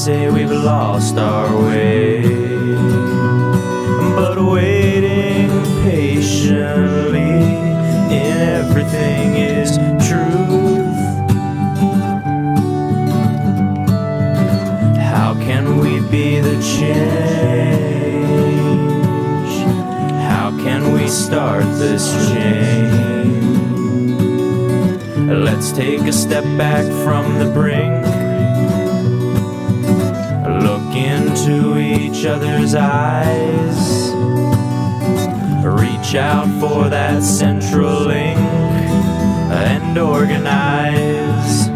say we've lost our way, but waiting patiently in everything is truth. How can we be the change? How can we start this change? Let's take a step back from the brink, look into each other's eyes, reach out for that central link and organize.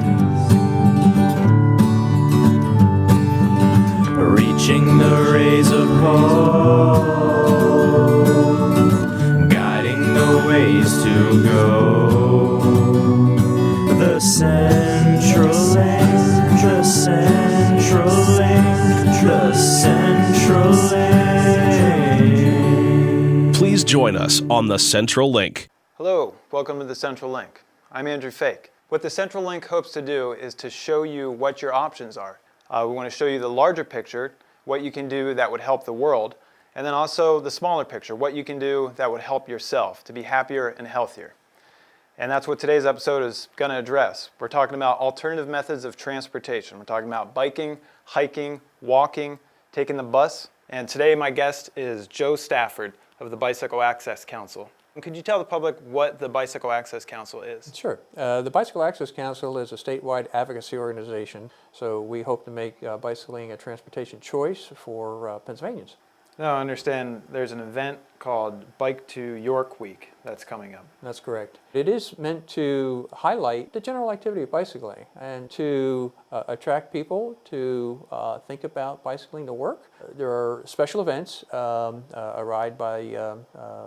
Reaching the rays of hope, guiding the ways to go. The central link, the central link, the central link. Please join us on the Central Link. Hello, welcome to the Central Link. I'm Andrew Fake. What the Central Link hopes to do is to show you what your options are. We want to show you the larger picture, what you can do that would help the world, and then also the smaller picture, what you can do that would help yourself to be happier and healthier. And that's what today's episode is going to address. We're talking about alternative methods of transportation. We're talking about biking, hiking, walking, taking the bus. And today my guest is Joe Stafford of the Bicycle Access Council. And could you tell the public what the Bicycle Access Council is? Sure. The Bicycle Access Council is a statewide advocacy organization, so we hope to make bicycling a transportation choice for Pennsylvanians. Now I understand there's an event called Bike to York Week that's coming up. That's correct. It is meant to highlight the general activity of bicycling and to attract people to think about bicycling to work. There are special events, a ride by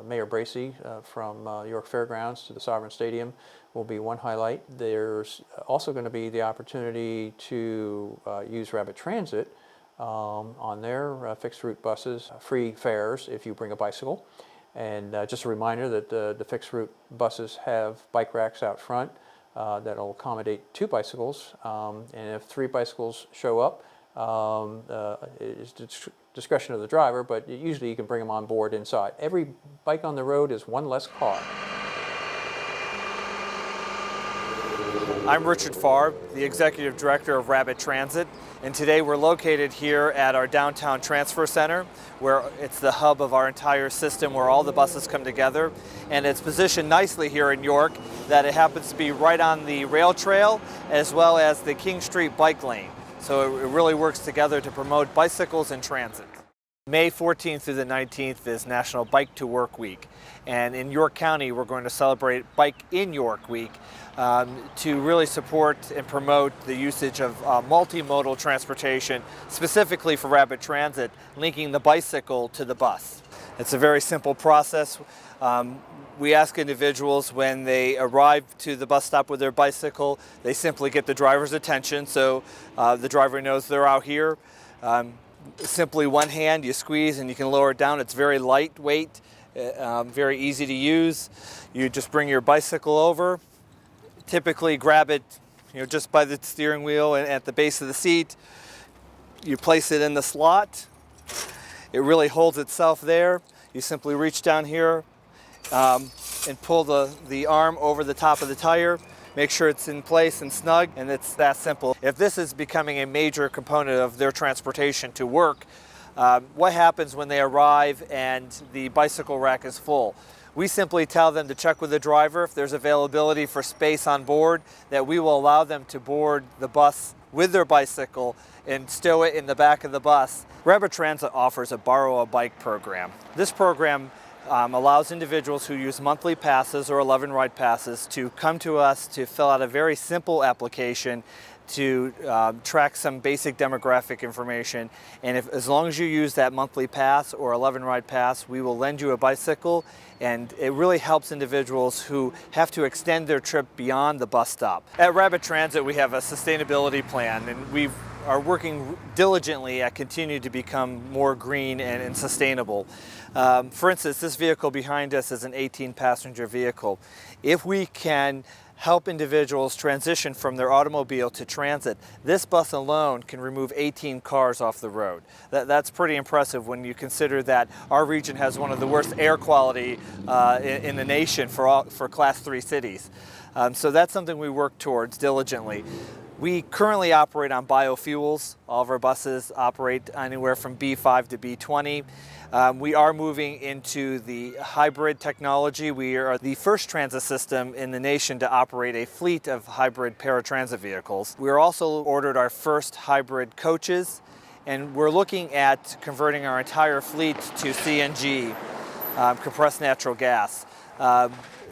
Mayor Bracy from York Fairgrounds to the Sovereign Stadium will be one highlight. There's also going to be the opportunity to use Rapid Transit on their fixed route buses, free fares if you bring a bicycle. And just a reminder that the fixed route buses have bike racks out front that'll accommodate 2 bicycles. And if 3 bicycles show up, it's discretion of the driver, but usually you can bring them on board inside. Every bike on the road is one less car. I'm Richard Farb, the Executive Director of Rapid Transit, and today we're located here at our downtown transfer center, where it's the hub of our entire system where all the buses come together. And it's positioned nicely here in York that it happens to be right on the rail trail as well as the King Street bike lane. So it really works together to promote bicycles and transit. May 14th through the 19th is National Bike to Work Week. And in York County, we're going to celebrate Bike in York Week to really support and promote the usage of multimodal transportation, specifically for rapid transit, linking the bicycle to the bus. It's a very simple process. We ask individuals when they arrive to the bus stop with their bicycle, they simply get the driver's attention so the driver knows they're out here. Simply one hand, you squeeze and you can lower it down. It's very lightweight, very easy to use. You just bring your bicycle over, typically grab it just by the steering wheel and at the base of the seat. You place it in the slot. It really holds itself there. You simply reach down here and pull the arm over the top of the tire. Make sure it's in place and snug, and it's that simple. If this is becoming a major component of their transportation to work, what happens when they arrive and the bicycle rack is full? We simply tell them to check with the driver if there's availability for space on board, that we will allow them to board the bus with their bicycle and stow it in the back of the bus. Rapid Transit offers a Borrow a Bike program. This program allows individuals who use monthly passes or 11 ride passes to come to us to fill out a very simple application to track some basic demographic information. And as long as you use that monthly pass or 11 ride pass, we will lend you a bicycle, and it really helps individuals who have to extend their trip beyond the bus stop. At Rapid Transit, we have a sustainability plan, and we are working diligently at continuing to become more green and sustainable. For instance, this vehicle behind us is an 18-passenger vehicle. If we can help individuals transition from their automobile to transit. This bus alone can remove 18 cars off the road. That's pretty impressive when you consider that our region has one of the worst air quality in the nation for Class 3 cities. So that's something we work towards diligently. We currently operate on biofuels. All of our buses operate anywhere from B5 to B20. We are moving into the hybrid technology. We are the first transit system in the nation to operate a fleet of hybrid paratransit vehicles. We are also ordered our first hybrid coaches, and we're looking at converting our entire fleet to CNG, compressed natural gas.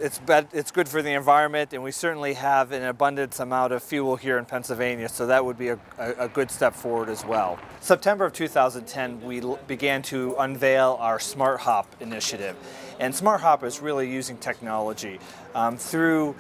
It's good for the environment, and we certainly have an abundance amount of fuel here in Pennsylvania, so that would be a good step forward as well. September of 2010, we began to unveil our Smart Hop initiative. And Smart Hop is really using technology. Through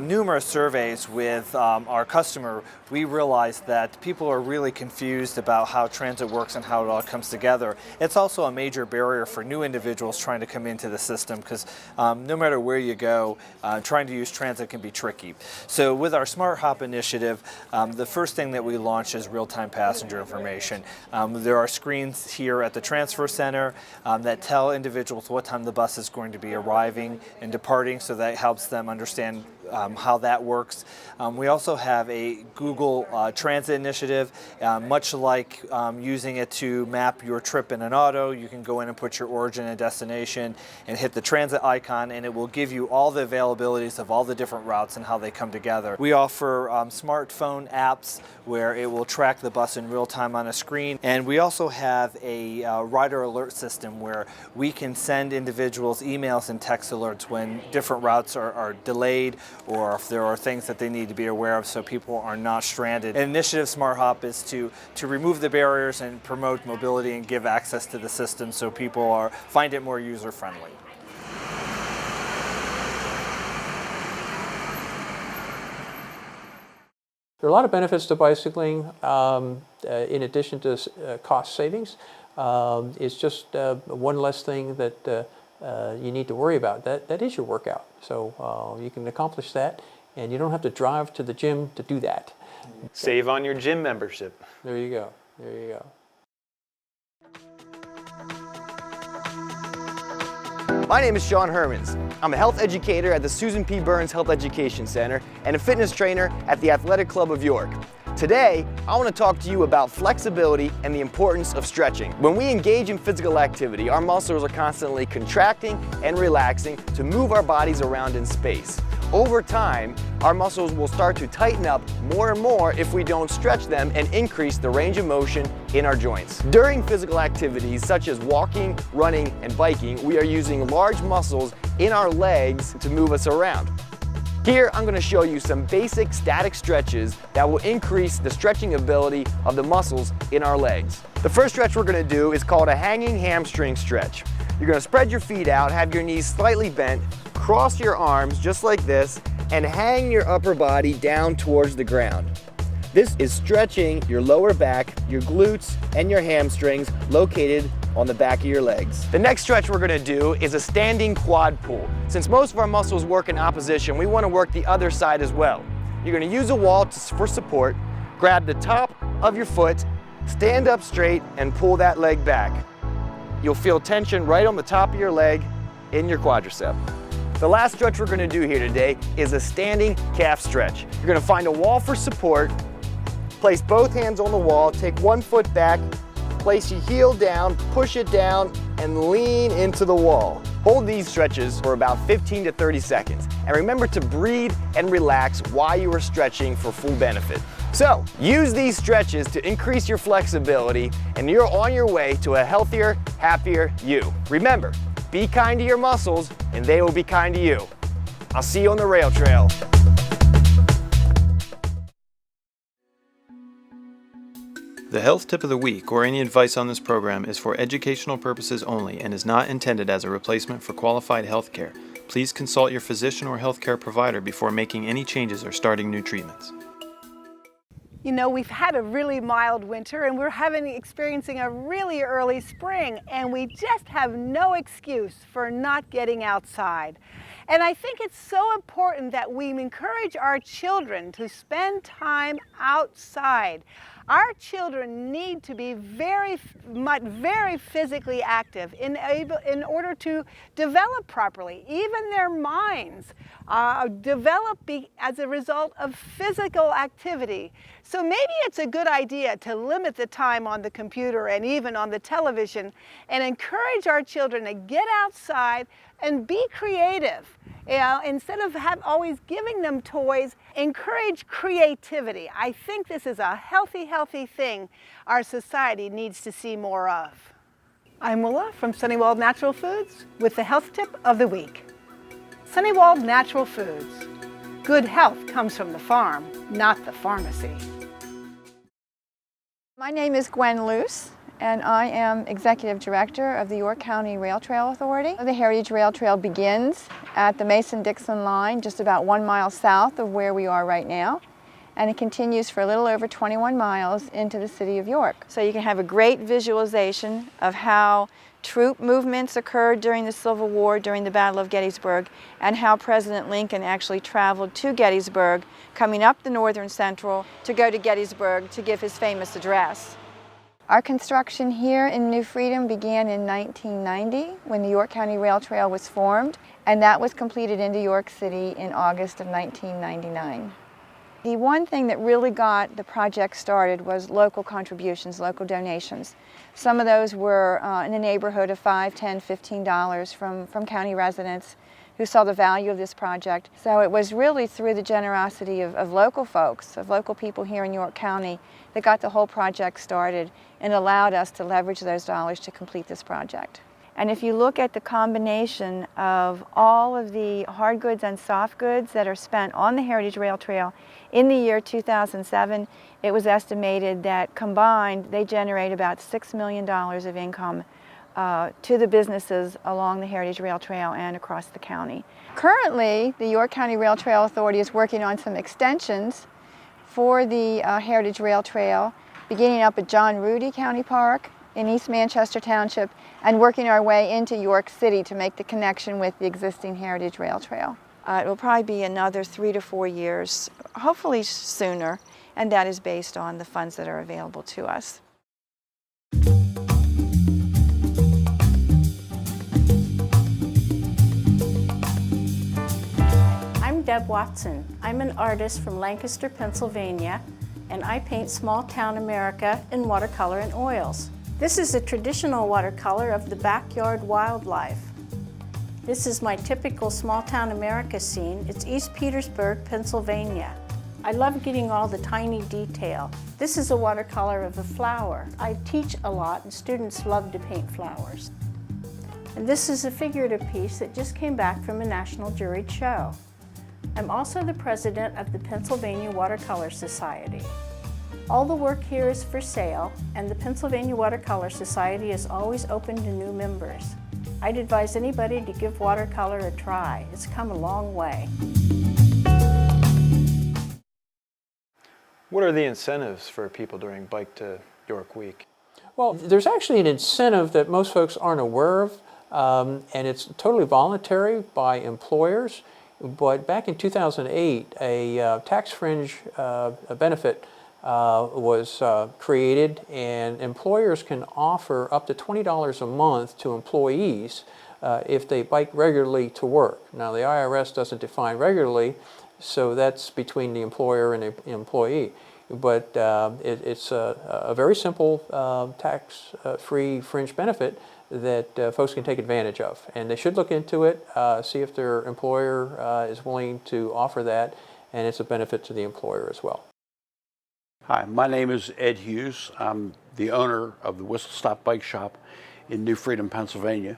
numerous surveys with our customer, we realized that people are really confused about how transit works and how it all comes together. It's also a major barrier for new individuals trying to come into the system because no matter where you go, trying to use transit can be tricky. So with our Smart Hop initiative, the first thing that we launched is real-time passenger information. There are screens here at the transfer center that tell individuals what time the bus is going to be arriving and departing, so that helps them understand how that works. We also have a Google Transit initiative, much like using it to map your trip in an auto. You can go in and put your origin and destination and hit the transit icon, and it will give you all the availabilities of all the different routes and how they come together. We offer smartphone apps where it will track the bus in real time on a screen, and we also have a rider alert system where we can send individuals emails and text alerts when different routes are delayed, or if there are things that they need to be aware of so people are not stranded. An initiative Smart Hop is to remove the barriers and promote mobility and give access to the system so people find it more user-friendly. There are a lot of benefits to bicycling in addition to cost savings. It's just one less thing that you need to worry about. That is your workout. So you can accomplish that, and you don't have to drive to the gym to do that. Save on your gym membership. There you go. There you go. My name is Sean Hermans. I'm a health educator at the Susan P. Burns Health Education Center and a fitness trainer at the Athletic Club of York. Today, I want to talk to you about flexibility and the importance of stretching. When we engage in physical activity, our muscles are constantly contracting and relaxing to move our bodies around in space. Over time, our muscles will start to tighten up more and more if we don't stretch them and increase the range of motion in our joints. During physical activities such as walking, running, and biking, we are using large muscles in our legs to move us around. Here, I'm going to show you some basic static stretches that will increase the stretching ability of the muscles in our legs. The first stretch we're going to do is called a hanging hamstring stretch. You're going to spread your feet out, have your knees slightly bent, cross your arms just like this, and hang your upper body down towards the ground. This is stretching your lower back, your glutes, and your hamstrings located on the back of your legs. The next stretch we're gonna do is a standing quad pull. Since most of our muscles work in opposition, we wanna work the other side as well. You're gonna use a wall for support, grab the top of your foot, stand up straight, and pull that leg back. You'll feel tension right on the top of your leg in your quadricep. The last stretch we're gonna do here today is a standing calf stretch. You're gonna find a wall for support, place both hands on the wall, take one foot back, place your heel down, push it down, and lean into the wall. Hold these stretches for about 15 to 30 seconds. And remember to breathe and relax while you are stretching for full benefit. So, use these stretches to increase your flexibility, and you're on your way to a healthier, happier you. Remember, be kind to your muscles, and they will be kind to you. I'll see you on the rail trail. The health tip of the week or any advice on this program is for educational purposes only and is not intended as a replacement for qualified health care. Please consult your physician or healthcare provider before making any changes or starting new treatments. You know, we've had a really mild winter and we're experiencing a really early spring, and we just have no excuse for not getting outside. And I think it's so important that we encourage our children to spend time outside. Our children need to be very physically active in order to develop properly. Even their minds develop as a result of physical activity. So maybe it's a good idea to limit the time on the computer and even on the television and encourage our children to get outside and be creative. Instead of always giving them toys, encourage creativity. I think this is a healthy thing our society needs to see more of. I'm Willa from Sunnywald Natural Foods with the health tip of the week. Sunnywald Natural Foods. Good health comes from the farm, not the pharmacy. My name is Gwen Luce, and I am Executive Director of the York County Rail Trail Authority. The Heritage Rail Trail begins at the Mason-Dixon line, just about 1 mile south of where we are right now, and it continues for a little over 21 miles into the city of York. So you can have a great visualization of how troop movements occurred during the Civil War, during the Battle of Gettysburg, and how President Lincoln actually traveled to Gettysburg, coming up the Northern Central to go to Gettysburg to give his famous address. Our construction here in New Freedom began in 1990 when the York County Rail Trail was formed, and that was completed into York City in August of 1999. The one thing that really got the project started was local contributions, local donations. Some of those were in the neighborhood of $5, $10, $15 from county residents who saw the value of this project. So it was really through the generosity of local folks, of local people here in York County, that got the whole project started and allowed us to leverage those dollars to complete this project. And if you look at the combination of all of the hard goods and soft goods that are spent on the Heritage Rail Trail in the year 2007, it was estimated that combined they generate about $6 million of income to the businesses along the Heritage Rail Trail and across the county. Currently, the York County Rail Trail Authority is working on some extensions for the Heritage Rail Trail, beginning up at John Rudy County Park in East Manchester Township and working our way into York City to make the connection with the existing Heritage Rail Trail. It will probably be another 3 to 4 years, hopefully sooner, and that is based on the funds that are available to us. I'm Deb Watson. I'm an artist from Lancaster, Pennsylvania, and I paint small-town America in watercolor and oils. This is a traditional watercolor of the backyard wildlife. This is my typical small-town America scene. It's East Petersburg, Pennsylvania. I love getting all the tiny detail. This is a watercolor of a flower. I teach a lot and students love to paint flowers. And this is a figurative piece that just came back from a national juried show. I'm also the president of the Pennsylvania Watercolor Society. All the work here is for sale, and the Pennsylvania Watercolor Society is always open to new members. I'd advise anybody to give watercolor a try. It's come a long way. What are the incentives for people during Bike to York Week? Well, there's actually an incentive that most folks aren't aware of, and it's totally voluntary by employers. But back in 2008, a tax fringe benefit was created, and employers can offer up to $20 a month to employees if they bike regularly to work. Now, the IRS doesn't define regularly, so that's between the employer and the employee. But it's a very simple tax-free fringe benefit that folks can take advantage of. And they should look into it, see if their employer is willing to offer that, and it's a benefit to the employer as well. Hi, my name is Ed Hughes. I'm the owner of the Whistle Stop Bike Shop in New Freedom, Pennsylvania.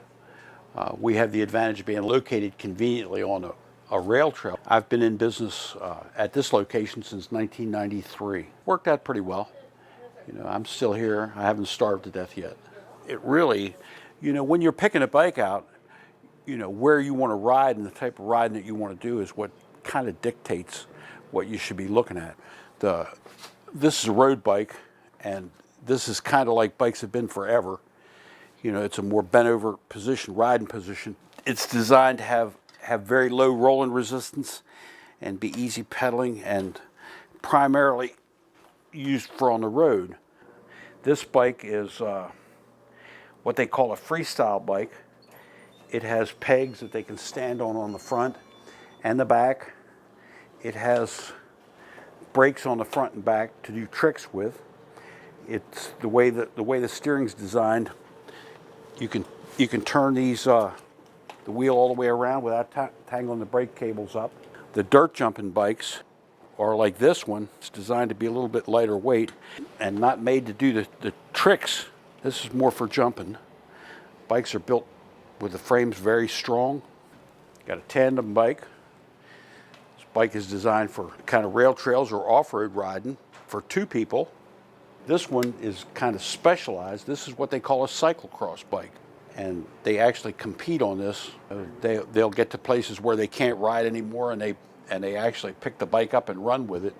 We have the advantage of being located conveniently on a rail trail. I've been in business at this location since 1993. Worked out pretty well. You know, I'm still here. I haven't starved to death yet. It really, you know, when you're picking a bike out, you know, where you want to ride and the type of riding that you want to do is what kind of dictates what you should be looking at. This is a road bike, and this is kind of like bikes have been forever. You know, it's a more bent over position, riding position. It's designed to have have very low rolling resistance and be easy pedaling, and primarily used for on the road. This bike is what they call a freestyle bike. It has pegs that they can stand on the front and the back. It has brakes on the front and back to do tricks with. It's the way the steering's designed. You can turn these the wheel all the way around without tangling the brake cables up. The dirt jumping bikes are like this one. It's designed to be a little bit lighter weight and not made to do the tricks. This is more for jumping. Bikes are built with the frames very strong. Got a tandem bike. This bike is designed for kind of rail trails or off-road riding for 2 people. This one is kind of specialized. This is what they call a cyclocross bike. And they actually compete on this. They'll get to places where they can't ride anymore, and they actually pick the bike up and run with it.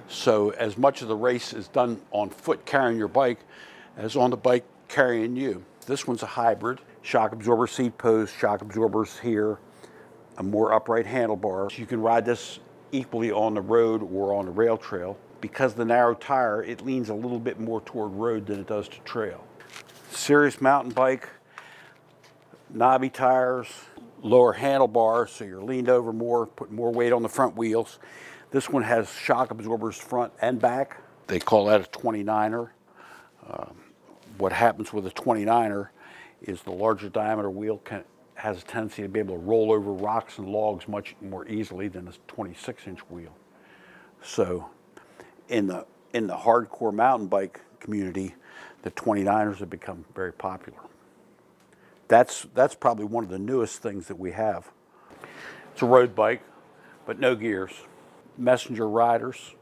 So as much of the race is done on foot carrying your bike as on the bike carrying you. This one's a hybrid. Shock absorber seat post, shock absorbers here, a more upright handlebar. So you can ride this equally on the road or on the rail trail. Because of the narrow tire, it leans a little bit more toward road than it does to trail. Serious mountain bike, knobby tires, lower handlebars, so you're leaned over more, put more weight on the front wheels. This one has shock absorbers front and back. They call that a 29er. What happens with a 29er is the larger diameter wheel has a tendency to be able to roll over rocks and logs much more easily than a 26-inch wheel. So in the hardcore mountain bike community, the 29ers have become very popular. That's probably one of the newest things that we have. It's a road bike, but no gears. Messenger riders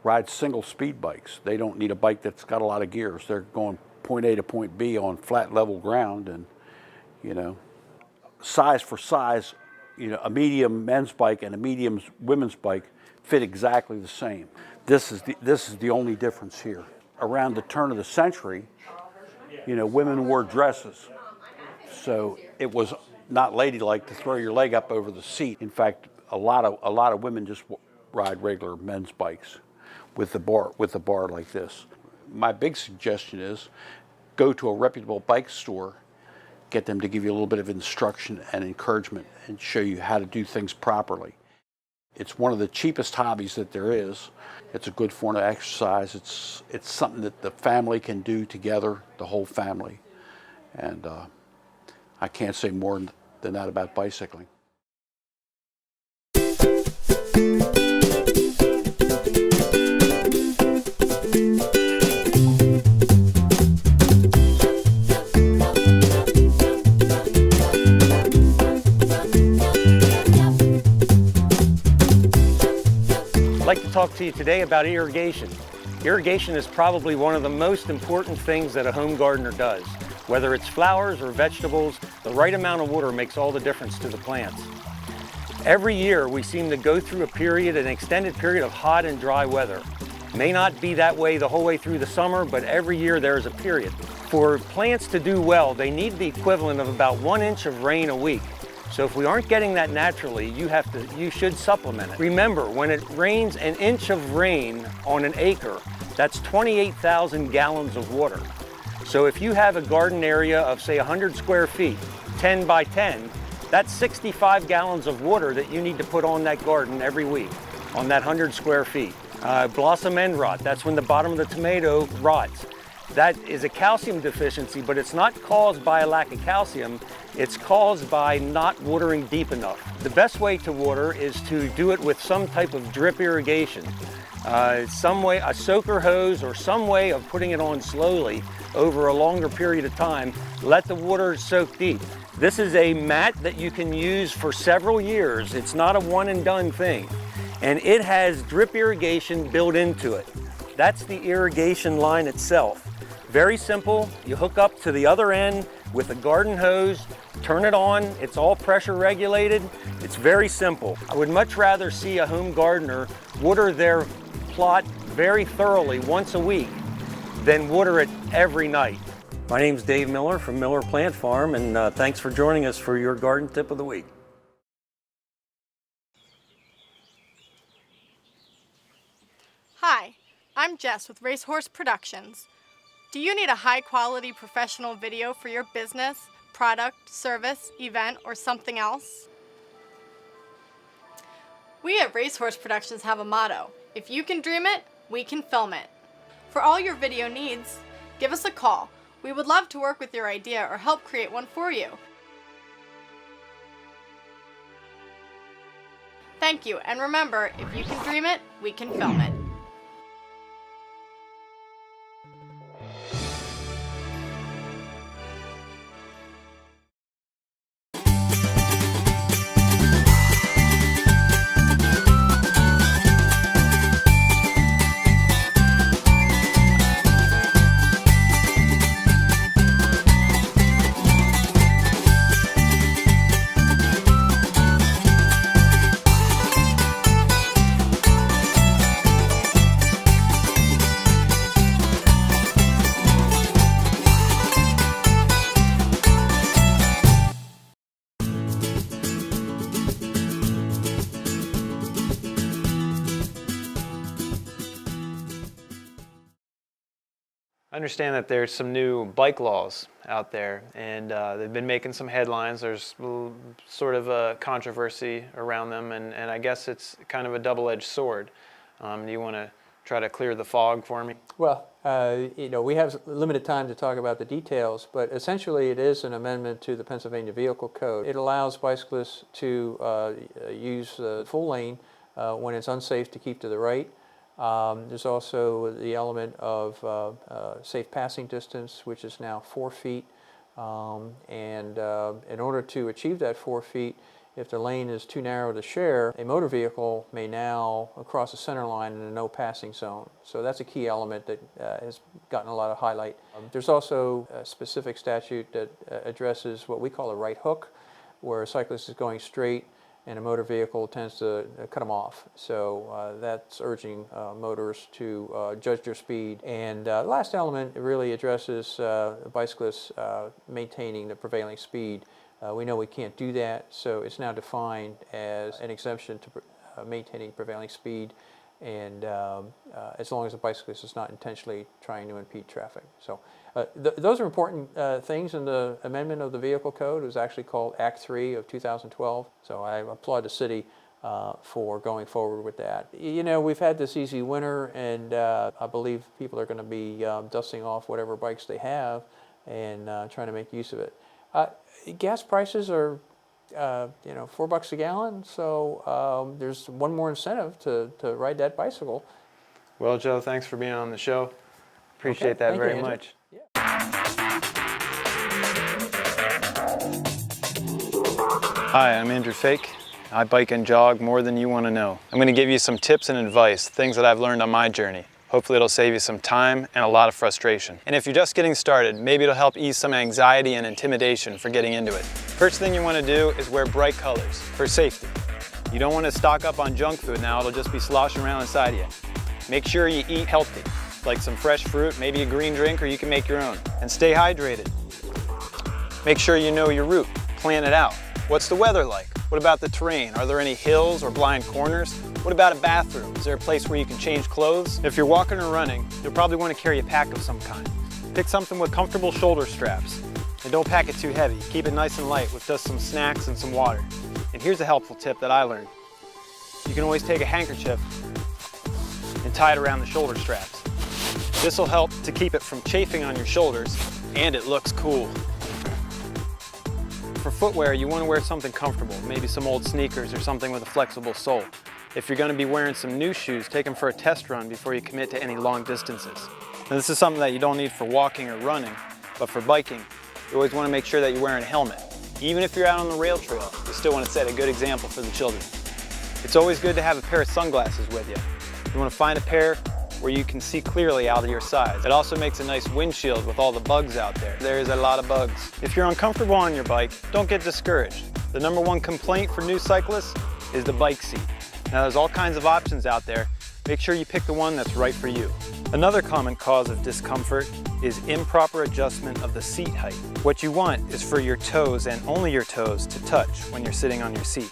ride single speed bikes. They don't need a bike that's got a lot of gears. They're going point A to point B on flat level ground, and size for size, a medium men's bike and a medium women's bike fit exactly the same. This is the only difference here. Around the turn of the century, women wore dresses. So it was not ladylike to throw your leg up over the seat. In fact, a lot of women just ride regular men's bikes with the bar like this. My big suggestion is go to a reputable bike store, get them to give you a little bit of instruction and encouragement and show you how to do things properly. It's one of the cheapest hobbies that there is. It's a good form of exercise. It's something that the family can do together, the whole family. And I can't say more than that about bicycling. I'd like to talk to you today about irrigation. Irrigation is probably one of the most important things that a home gardener does. Whether it's flowers or vegetables, the right amount of water makes all the difference to the plants. Every year we seem to go through an extended period of hot and dry weather. May not be that way the whole way through the summer, but every year there is a period. For plants to do well, they need the equivalent of about 1 inch of rain a week. So if we aren't getting that naturally, you should supplement it. Remember, when it rains an inch of rain on an acre, that's 28,000 gallons of water. So if you have a garden area of say 100 square feet, 10 by 10, that's 65 gallons of water that you need to put on that garden every week, on that 100 square feet. Blossom end rot, that's when the bottom of the tomato rots. That is a calcium deficiency, but it's not caused by a lack of calcium, it's caused by not watering deep enough. The best way to water is to do it with some type of drip irrigation. Some way, a soaker hose or some way of putting it on slowly over a longer period of time. Let the water soak deep. This is a mat that you can use for several years. It's not a one and done thing. And it has drip irrigation built into it. That's the irrigation line itself. Very simple. You hook up to the other end with a garden hose, turn it on, it's all pressure regulated. It's very simple. I would much rather see a home gardener water their plot very thoroughly once a week than water it every night. My name's Dave Miller from Miller Plant Farm, and thanks for joining us for your garden tip of the week. I'm Jess with Racehorse Productions. Do you need a high-quality professional video for your business, product, service, event, or something else? We at Racehorse Productions have a motto: if you can dream it, we can film it. For all your video needs, give us a call. We would love to work with your idea or help create one for you. Thank you, and remember, if you can dream it, we can film it. I understand that there's some new bike laws out there, and they've been making some headlines. There's sort of a controversy around them, and I guess it's kind of a double-edged sword. Do you want to try to clear the fog for me? Well, we have limited time to talk about the details, but essentially it is an amendment to the Pennsylvania Vehicle Code. It allows bicyclists to use the full lane when it's unsafe to keep to the right. There's also the element of safe passing distance, which is now 4 feet. In order to achieve that 4 feet, if the lane is too narrow to share, a motor vehicle may now cross the center line in a no passing zone. So that's a key element that has gotten a lot of highlight. There's also a specific statute that addresses what we call a right hook, where a cyclist is going straight and a motor vehicle tends to cut them off. So that's urging motors to judge their speed. And the last element really addresses bicyclists maintaining the prevailing speed. We know we can't do that, so it's now defined as an exemption to maintaining prevailing speed, and as long as the bicyclist is not intentionally trying to impede traffic. So those are important things in the amendment of the Vehicle Code. It was actually called Act 3 of 2012. So I applaud the city for going forward with that. You know, we've had this easy winter, and I believe people are going to be dusting off whatever bikes they have and trying to make use of it. Gas prices are $4 a gallon, so there's one more incentive to ride that bicycle. Well, Joe, thanks for being on the show. Appreciate that very much. Yeah. Hi, I'm Andrew Fake. I bike and jog more than you want to know. I'm going to give you some tips and advice, things that I've learned on my journey. Hopefully it'll save you some time and a lot of frustration. And if you're just getting started, maybe it'll help ease some anxiety and intimidation for getting into it. First thing you want to do is wear bright colors for safety. You don't want to stock up on junk food now, it'll just be sloshing around inside you. Make sure you eat healthy, like some fresh fruit, maybe a green drink, or you can make your own. And stay hydrated. Make sure you know your route, plan it out. What's the weather like? What about the terrain? Are there any hills or blind corners? What about a bathroom? Is there a place where you can change clothes? If you're walking or running, you'll probably want to carry a pack of some kind. Pick something with comfortable shoulder straps. And don't pack it too heavy. Keep it nice and light with just some snacks and some water. And here's a helpful tip that I learned. You can always take a handkerchief and tie it around the shoulder straps. This will help to keep it from chafing on your shoulders, and it looks cool. For footwear, you want to wear something comfortable, maybe some old sneakers or something with a flexible sole. If you're going to be wearing some new shoes, take them for a test run before you commit to any long distances. Now, this is something that you don't need for walking or running, but for biking, you always want to make sure that you're wearing a helmet. Even if you're out on the rail trail, you still want to set a good example for the children. It's always good to have a pair of sunglasses with you. You want to find a pair where you can see clearly out of your sides. It also makes a nice windshield with all the bugs out there. There's a lot of bugs. If you're uncomfortable on your bike, don't get discouraged. The #1 complaint for new cyclists is the bike seat. Now there's all kinds of options out there. Make sure you pick the one that's right for you. Another common cause of discomfort is improper adjustment of the seat height. What you want is for your toes and only your toes to touch when you're sitting on your seat.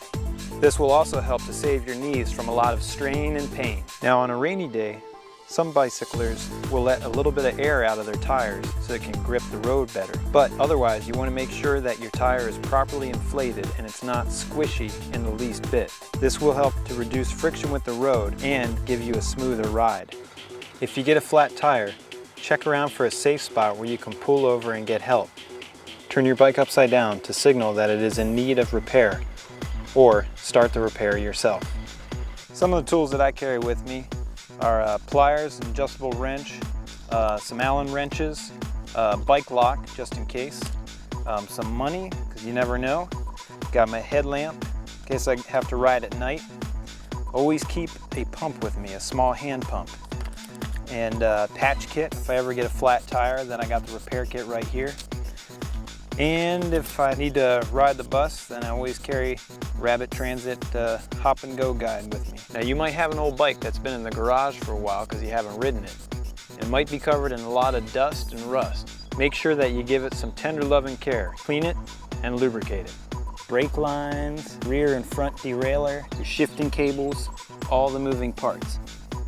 This will also help to save your knees from a lot of strain and pain. Now on a rainy day, Some bicyclers will let a little bit of air out of their tires so it can grip the road better. But otherwise, you want to make sure that your tire is properly inflated and it's not squishy in the least bit. This will help to reduce friction with the road and give you a smoother ride. If you get a flat tire, check around for a safe spot where you can pull over and get help. Turn your bike upside down to signal that it is in need of repair, or start the repair yourself. Some of the tools that I carry with me are pliers, an adjustable wrench, some Allen wrenches, bike lock just in case, some money because you never know, got my headlamp in case I have to ride at night. Always keep a pump with me, a small hand pump, and patch kit. If I ever get a flat tire, then I got the repair kit right here. And if I need to ride the bus, then I always carry Rabbit Transit Hop and Go guide with me. Now you might have an old bike that's been in the garage for a while because you haven't ridden it. It might be covered in a lot of dust and rust. Make sure that you give it some tender loving care. Clean it and lubricate it. Brake lines, rear and front derailleur, your shifting cables, all the moving parts.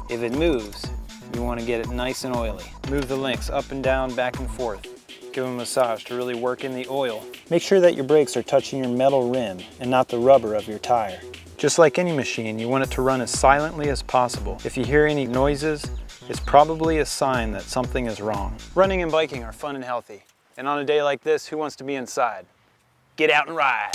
If it moves, you want to get it nice and oily. Move the links up and down, back and forth. Give them a massage to really work in the oil. Make sure that your brakes are touching your metal rim and not the rubber of your tire. Just like any machine, you want it to run as silently as possible. If you hear any noises, it's probably a sign that something is wrong. Running and biking are fun and healthy. And on a day like this, who wants to be inside? Get out and ride.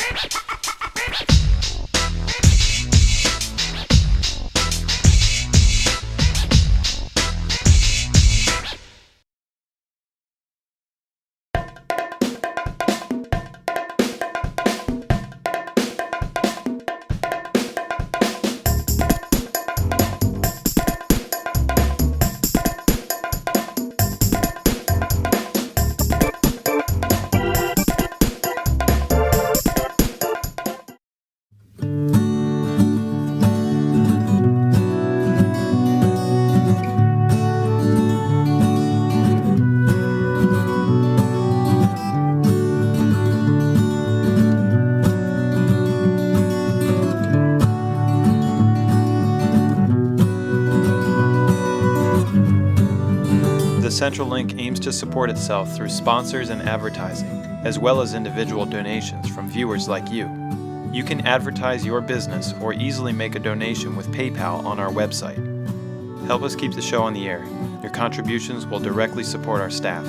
The Central Link aims to support itself through sponsors and advertising, as well as individual donations from viewers like you. You can advertise your business or easily make a donation with PayPal on our website. Help us keep the show on the air. Your contributions will directly support our staff.